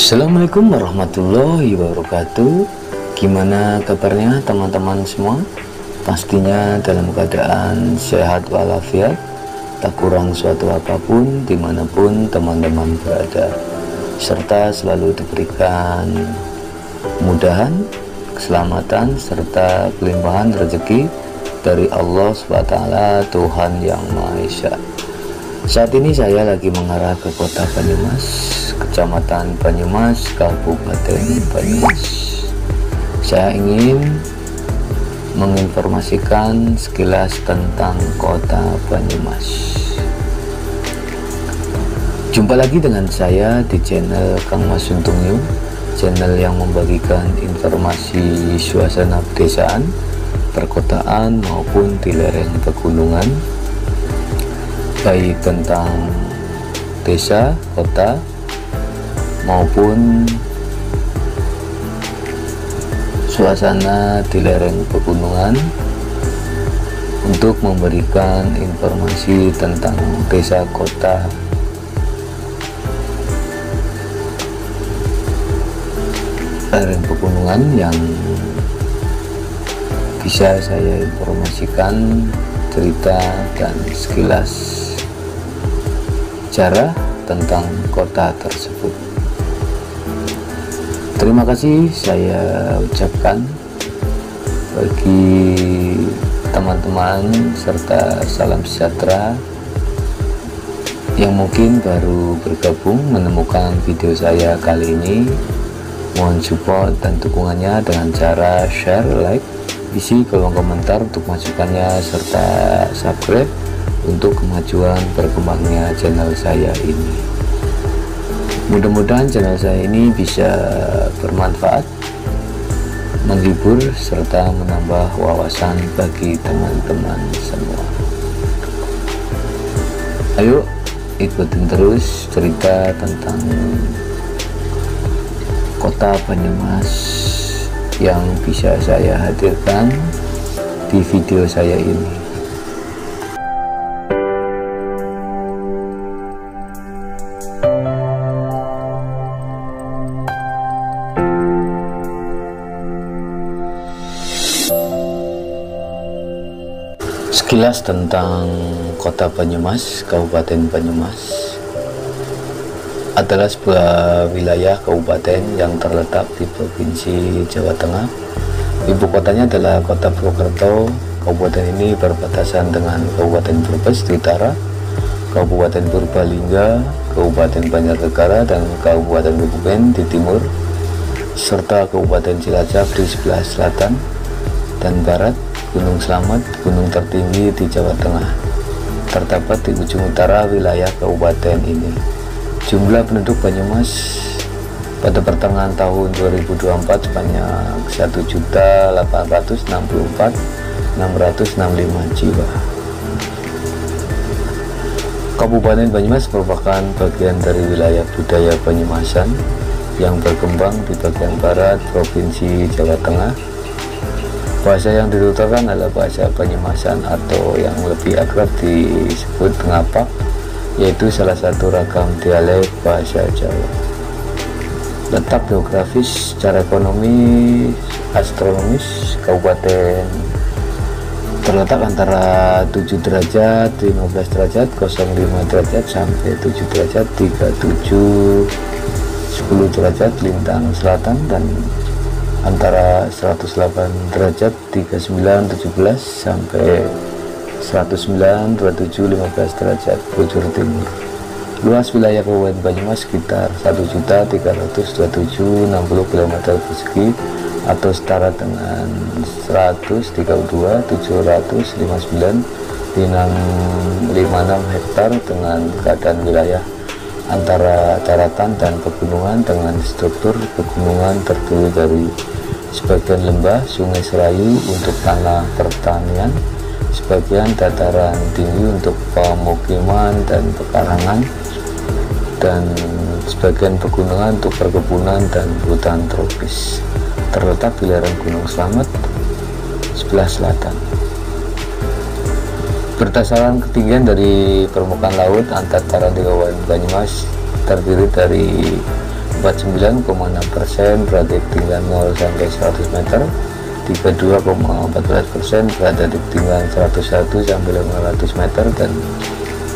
Assalamualaikum warahmatullahi wabarakatuh. Gimana kabarnya teman-teman semua? Pastinya dalam keadaan sehat walafiat, tak kurang suatu apapun dimanapun teman-teman berada, serta selalu diberikan kemudahan, keselamatan, serta kelimpahan rezeki dari Allah SWT, Tuhan Yang Maha Esa. Saat ini saya lagi mengarah ke kota Banyumas, Kecamatan Banyumas, Kabupaten Banyumas. Saya ingin menginformasikan sekilas tentang kota Banyumas. Jumpa lagi dengan saya di channel Kang Mas Untung New, channel yang membagikan informasi suasana pedesaan, perkotaan maupun di lereng pegunungan, baik tentang desa, kota, maupun suasana di lereng pegunungan, untuk memberikan informasi tentang desa, kota, lereng pegunungan yang bisa saya informasikan, cerita dan sekilas cara tentang kota tersebut. Terima kasih saya ucapkan bagi teman-teman serta salam sejahtera yang mungkin baru bergabung menemukan video saya kali ini. Mohon support dan dukungannya dengan cara share, like, isi kolom komentar untuk masukannya, serta subscribe untuk kemajuan berkembangnya channel saya ini. Mudah-mudahan channel saya ini bisa bermanfaat, menghibur, serta menambah wawasan bagi teman-teman semua. Ayo ikutin terus cerita tentang kota Banyumas yang bisa saya hadirkan di video saya ini. Sekilas tentang kota Banyumas, Kabupaten Banyumas adalah sebuah wilayah kabupaten yang terletak di Provinsi Jawa Tengah. Ibu kotanya adalah Kota Purwokerto. Kabupaten ini berbatasan dengan Kabupaten Brebes di utara, Kabupaten Purbalingga, Kabupaten Banjarnegara, dan Kabupaten Kebumen di timur, serta Kabupaten Cilacap di sebelah selatan dan barat. Gunung Slamet, gunung tertinggi di Jawa Tengah, terdapat di ujung utara wilayah kabupaten ini. Jumlah penduduk Banyumas pada pertengahan tahun 2024 sebanyak 1.864.665 jiwa. Kabupaten Banyumas merupakan bagian dari wilayah budaya Banyumasan yang berkembang di bagian barat Provinsi Jawa Tengah. Bahasa yang dituturkan adalah bahasa Banyumasan atau yang lebih akrab disebut Ngapak, yaitu salah satu ragam dialek bahasa Jawa. Letak geografis, secara ekonomi, astronomis, kabupaten terletak antara 7 derajat, 15 derajat, 05 derajat sampai 7 derajat, 37, 10 derajat lintang selatan, dan antara 108 derajat 39 17 sampai 109 27 15 derajat bujur timur. Luas wilayah Kabupaten Banyumas sekitar 1.327.60 km persegi atau setara dengan 132.759,56 hektar, dengan keadaan wilayah antara daratan dan pegunungan dengan struktur pegunungan terdiri dari sebagian lembah, sungai serayu untuk tanah pertanian, sebagian dataran tinggi untuk pemukiman dan pekarangan, dan sebagian pegunungan untuk perkebunan dan hutan tropis. Terletak di lereng Gunung Slamet sebelah selatan. Berdasarkan ketinggian dari permukaan laut, Antar Karang di Kabupaten Banyumas terdiri dari 49,6% berada di ketinggian 0 sampai 100 meter, 32,14% berada di ketinggian 101 sampai 500 meter, dan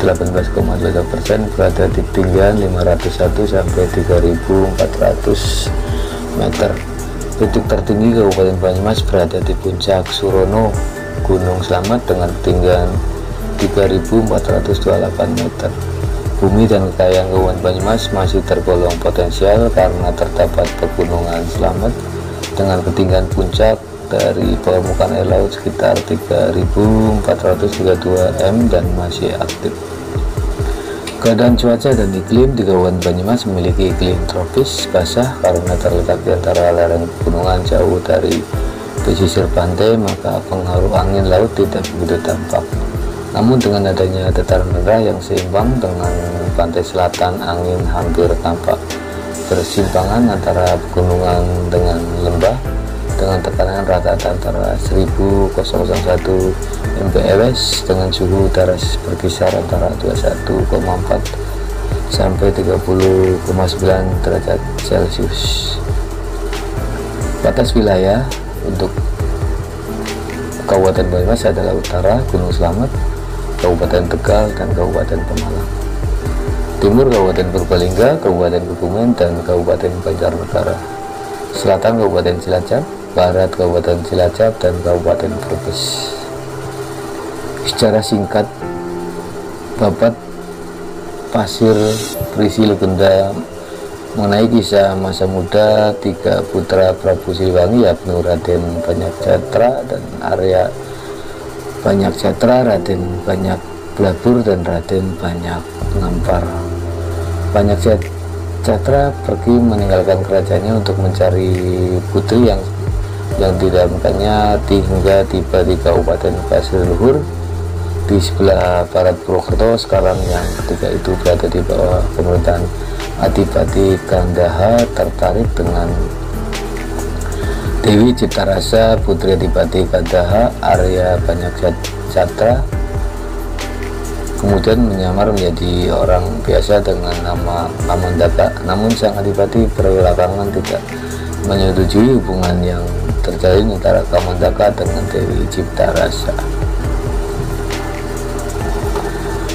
18,2% berada di ketinggian 501 sampai 3400 meter. Titik tertinggi Kabupaten Banyumas berada di Puncak Surono Gunung Slamet dengan ketinggian 3428 meter. Bumi dan kekayaan Kabupaten Banyumas masih tergolong potensial karena terdapat pegunungan Slamet dengan ketinggian puncak dari permukaan air laut sekitar 3432 m dan masih aktif. Keadaan cuaca dan iklim di Kabupaten Banyumas memiliki iklim tropis basah karena terletak di antara lereng pegunungan jauh dari pesisir pantai, maka pengaruh angin laut tidak begitu tampak. Namun dengan adanya dataran rendah yang seimbang dengan pantai selatan, angin hampir tampak bersimpangan antara pegunungan dengan lembah dengan tekanan rata-rata antara 1001 mPLS dengan suhu udara berkisar antara 21,4 sampai 30,9 derajat Celcius. Batas wilayah untuk Kabupaten Banyumas adalah utara Gunung Slamet, Kabupaten Tegal, dan Kabupaten Pemalang. Timur Kabupaten Purbalingga, Kabupaten Kebumen, dan Kabupaten Banjarnegara. Selatan Kabupaten Cilacap, Barat Kabupaten Cilacap, dan Kabupaten Brebes. Secara singkat, Babat Pasir berisi legenda mengenai kisah masa muda tiga putra Prabu Siliwangi, yakni Raden Banyaksatra dan Arya Banyaksatra, Raden Banyak Blabur, dan Raden Banyak Ngampar. Banyaksatra pergi meninggalkan kerajaannya untuk mencari putri yang didamkannya hingga tiba di Kabupaten Pasir Luhur di sebelah barat Purwokerto sekarang, yang ketika itu berada di bawah pemerintahan Adipati Gandaha. Tertarik dengan Dewi Ciptarasa, putri Adipati Gandaha, Arya Banyaksatra kemudian menyamar menjadi orang biasa dengan nama Kamandaka. Namun sang Adipati belakangan tidak menyetujui hubungan yang terjalin antara Kamandaka dengan Dewi Ciptarasa.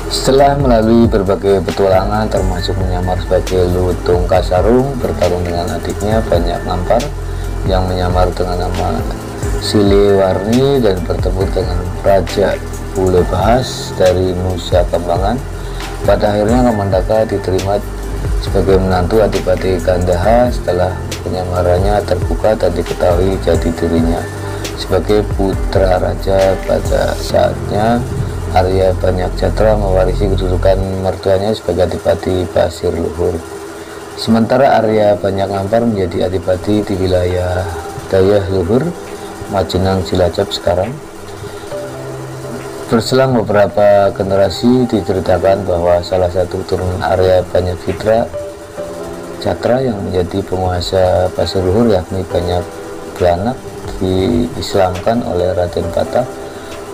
Setelah melalui berbagai petualangan termasuk menyamar sebagai Lutung Kasarung, bertarung dengan adiknya Banyak Ngampar yang menyamar dengan nama Siliwarni, dan bertemu dengan Raja Bule Bahas dari Nusa Kambangan, pada akhirnya Kamandaka diterima sebagai menantu Adipati Gandaha setelah penyamarannya terbuka dan diketahui jati dirinya sebagai putra raja. Pada saatnya Arya Banyaksatra mewarisi kedudukan mertuanya sebagai Adipati Pasir Luhur, sementara Arya Banyak Ngampar menjadi adipati di wilayah Dayah Luhur, Majenang, Cilacap sekarang. Berselang beberapa generasi diceritakan bahwa salah satu turunan Arya Banyaksatra yang menjadi penguasa Pasir Luhur, yakni Banyak Blanak, diislamkan oleh Raden Patah,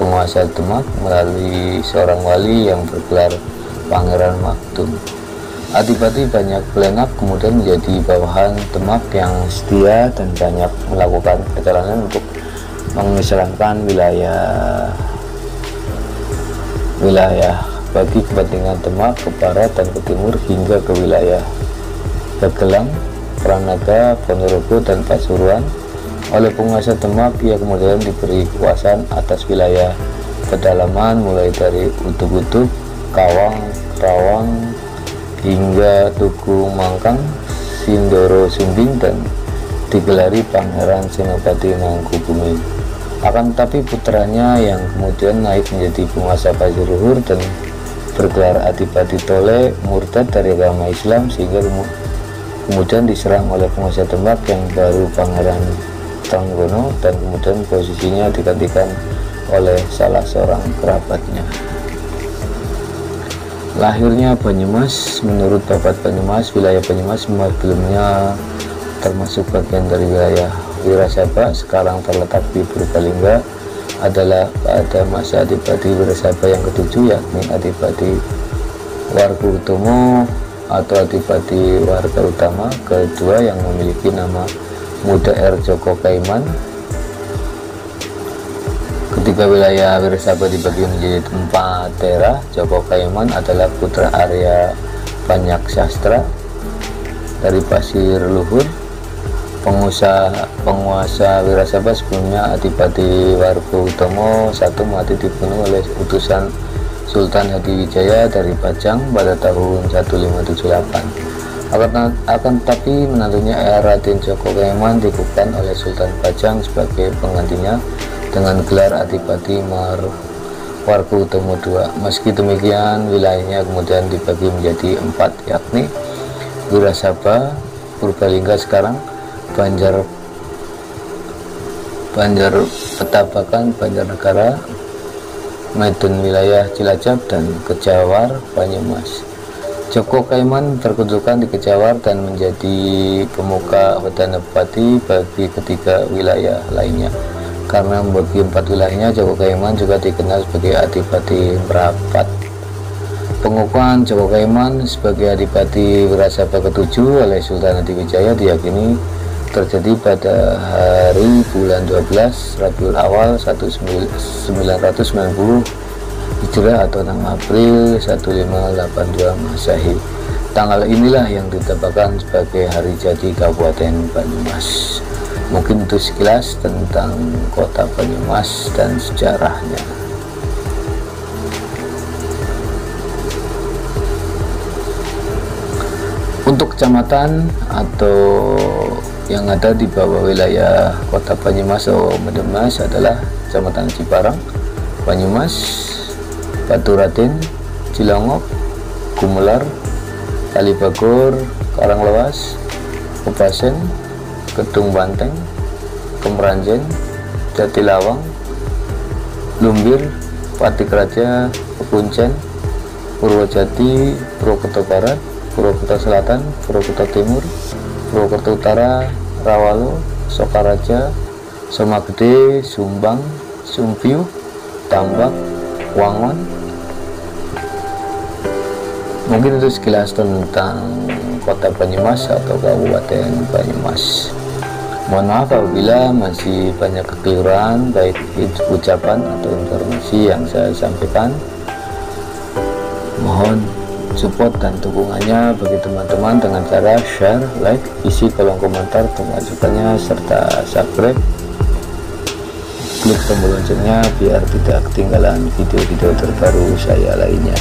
penguasa Demak, melalui seorang wali yang bergelar Pangeran Maktum. Adipati Banyak Blanak kemudian menjadi bawahan Demak yang setia dan banyak melakukan perjalanan untuk mengislamkan wilayah bagi kepentingan Demak ke barat dan ke timur hingga ke wilayah Bagelang, Pranaga, Ponorogo, dan Pasuruan. Oleh penguasa Demak, ia kemudian diberi kekuasaan atas wilayah pedalaman mulai dari Utuk-Utuk, Kawang, Kerawang, hingga Tugu Mangkang, Sindoro Sumbing, dan digelari Pangeran Senopati Mangkubumi. Akan tetapi putranya yang kemudian naik menjadi penguasa Pasir Luhur dan bergelar Adipati Tole murtad dari agama Islam, sehingga kemudian diserang oleh penguasa Demak yang baru Pangeran Trenggono, dan kemudian posisinya digantikan oleh salah seorang kerabatnya. Lahirnya Banyumas. Menurut Babat Banyumas, wilayah Banyumas sebelumnya termasuk bagian dari wilayah Wirasaba, sekarang terletak di Purbalingga, adalah pada masa Adipati Wirasaba yang ketujuh, yakni Adipati Warkutomo atau adipati warga utama. Kedua yang memiliki nama Muda R. Joko Kaiman. Ketika wilayah Wirasaba dibagi menjadi 4 daerah, Joko Kaiman adalah putra Arya Banyak Sastra dari Pasir Luhur. Penguasa Wirasaba sebelumnya Adipati Warga-Utomo I mati dibunuh oleh utusan Sultan Hadiwijaya dari Pajang pada tahun 1578. Akan tetapi menantunya Raden Joko Kaiman dikukuhkan oleh Sultan Pajang sebagai penggantinya dengan gelar Adipati Warga-Utomo II. Meski demikian, wilayahnya kemudian dibagi menjadi 4, yakni Wirasaba, Purbalingga sekarang, Banjar Petabakan, Banjarnegara, Medan wilayah Cilacap, dan Kejawar Banyumas. Joko Kaiman berkedudukan di Kejawar dan menjadi pemuka Perdana Bupati bagi ketiga wilayah lainnya. Karena membagi 4 wilayahnya, Joko Kaiman juga dikenal sebagai Adipati Merapat. Pengukuhan Joko Kaiman sebagai Adipati Wirasaba ke-7 oleh Sultan Hadiwijaya diyakini terjadi pada hari bulan 12 Rabiul Awal 1990 Hijrah atau 6 April 1582 Masehi. Tanggal inilah yang ditetapkan sebagai hari jadi Kabupaten Banyumas. Mungkin itu sekilas tentang kota Banyumas dan sejarahnya. Untuk kecamatan atau yang ada di bawah wilayah kota Banyumas atau Medemas adalah Kecamatan Ciparang, Banyumas, Baturaden, Cilongok, Gumelar, Kalibagor, Karanglewas, Kebasen, Kedung Banteng, Kemeranjen, Jatilawang, Lumbir, Patikraja, Kuncen, Purwojati, Purwokerto Barat, Purwokerto Selatan, Purwokerto Timur, Purwokerto Utara, Rawalo, Sokaraja, Somagede, Sumbang, Sumpiuh, Tambak, Wangon. Mungkin itu sekilas tentang kota Banyumas atau Kabupaten Banyumas. Mohon maaf apabila masih banyak kekeliruan baik ucapan atau informasi yang saya sampaikan. Mohon support dan dukungannya bagi teman-teman dengan cara share, like, isi kolom komentar untuk masukannya, serta subscribe. Klik tombol loncengnya biar tidak ketinggalan video-video terbaru saya lainnya.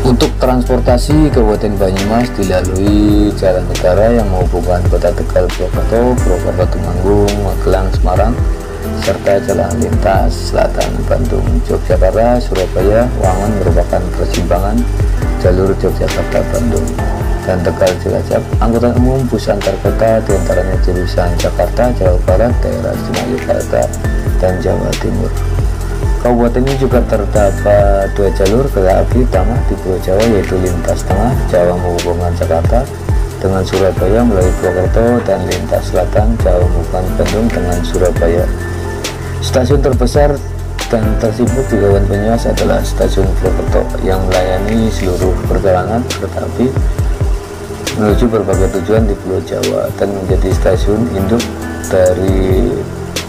Untuk transportasi Kabupaten Banyumas dilalui jalan negara yang menghubungkan Kota Tegal, Purwokerto, Purwokerto, Temanggung, Magelang, Semarang, serta jalan lintas selatan Bandung, Yogyakarta, Surabaya. Wangon merupakan persimpangan jalur Yogyakarta-Bandung dan Tegal Cilacap. Angkutan umum bus antar kota diantaranya jurusan Jakarta, Jawa Barat, daerah istimewa Yogyakarta, dan Jawa Timur. Kabupaten ini juga terdapat 2 jalur kereta api utama di Pulau Jawa, yaitu lintas tengah Jawa menghubungkan Jakarta dengan Surabaya melalui Purwokerto, dan lintas selatan Jawa menghubungkan Bandung dengan Surabaya. Stasiun terbesar dan tersibuk di Kabupaten Banyumas adalah Stasiun Purwokerto yang melayani seluruh perjalanan kereta api menuju berbagai tujuan di Pulau Jawa dan menjadi stasiun induk dari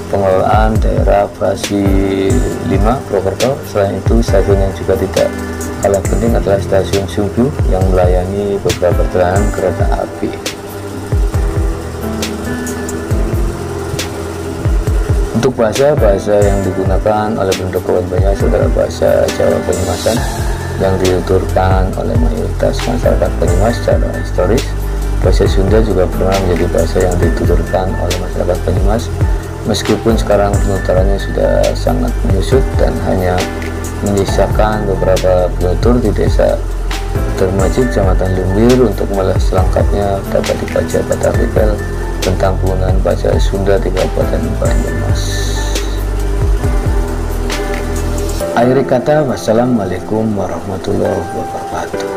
pengelolaan daerah operasi 5 Purwokerto. Selain itu, stasiun yang juga tidak kalah penting adalah Stasiun Sumpiuh yang melayani beberapa perjalanan kereta api. Untuk bahasa yang digunakan oleh penduduk Kabupaten Banyumas adalah bahasa Jawa Banyumasan yang dituturkan oleh mayoritas masyarakat Banyumas secara historis. Bahasa Sunda juga pernah menjadi bahasa yang dituturkan oleh masyarakat Banyumas, meskipun sekarang penuturannya sudah sangat menyusut dan hanya menyisakan beberapa penutur di desa Dermajid, Kecamatan Lumbir. Untuk melas selengkapnya dapat dibaca pada artikel tentang penggunaan bahasa Sunda di Kabupaten Banyumas. Akhir kata, wassalamualaikum warahmatullahi wabarakatuh.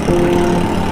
wabarakatuh.